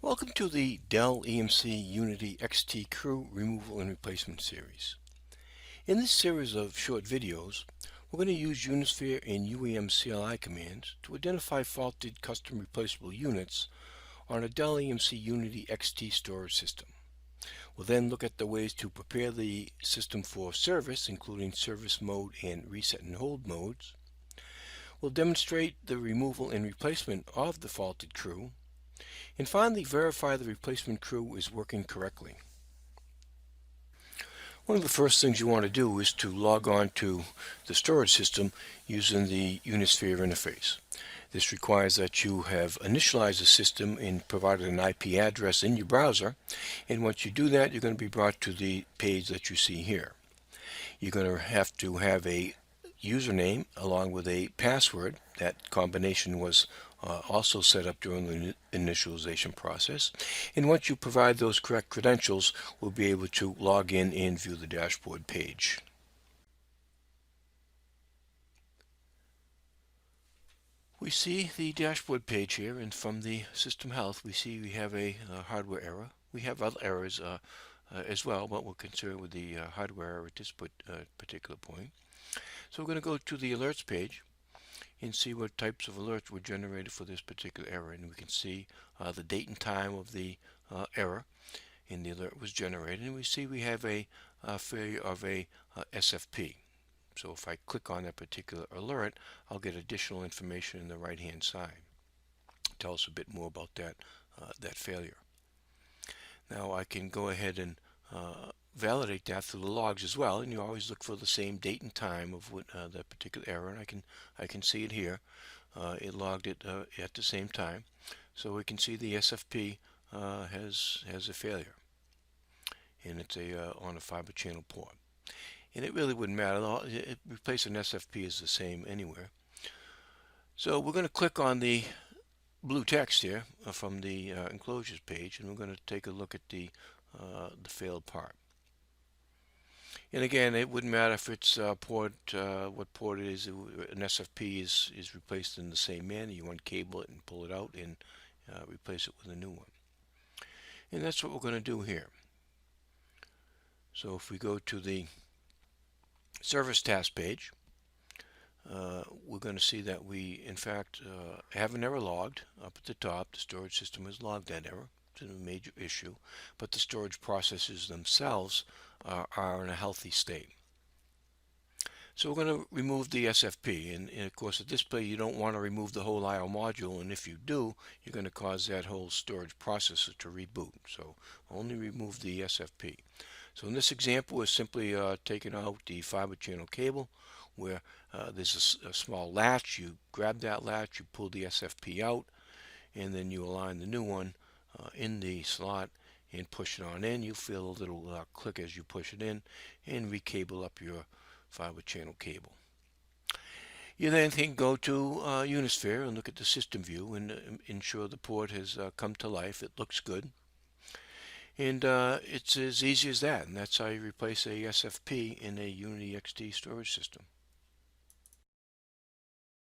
Welcome to the Dell EMC Unity XT Crew Removal and Replacement series. In this series of short videos, we're going to use Unisphere and UEM CLI commands to identify faulted custom replaceable units on a Dell EMC Unity XT storage system. We'll then look at the ways to prepare the system for service, including service mode and reset and hold modes. We'll demonstrate the removal and replacement of the faulted crew, and finally verify the replacement crew is working correctly. One of the first things you want to do is to log on to the storage system using the Unisphere interface. This requires that you have initialized the system and provided an IP address in your browser, and once you do that, you're going to be brought to the page that you see here. You're going to have a username along with a password. That combination was also set up during the initialization process. And once you provide those correct credentials, we'll be able to log in and view the dashboard page. We see the dashboard page here, and from the system health we see we have a hardware error. We have other errors as well, but we'll concern with the hardware error at this particular point. So we're going to go to the alerts page and see what types of alerts were generated for this particular error, and we can see the date and time of the error, and the alert was generated, and we see we have a failure of a SFP. So if I click on that particular alert, I'll get additional information in the right hand side. Tell us a bit more about that failure. Now I can go ahead and validate that through the logs as well, and you always look for the same date and time of what that particular error, and I can see it here. It logged it at the same time, so we can see the SFP has a failure, and it's on a fiber channel port. And it really wouldn't matter. Replacing SFP is the same anywhere. So we're going to click on the blue text here from the enclosures page, and we're going to take a look at the failed part. And again, it wouldn't matter if it's what port it is. An SFP is replaced in the same manner. You uncable it and pull it out and replace it with a new one. And that's what we're going to do here. So if we go to the service task page, we're going to see that we in fact have an error logged up at the top. The storage system has logged that error. It's a major issue, but the storage processes themselves are in a healthy state. So we're going to remove the SFP, and of course at this point you don't want to remove the whole IO module, and if you do, you're going to cause that whole storage processor to reboot. So only remove the SFP. So in this example, we're simply taking out the fiber channel cable, where there's a small latch. You grab that latch, you pull the SFP out, and then you align the new one in the slot and push it on in. You'll feel a little click as you push it in, and recable up your fiber channel cable. You then can go to Unisphere and look at the system view and ensure the port has come to life. It looks good. And it's as easy as that, and that's how you replace a SFP in a Unity XT storage system.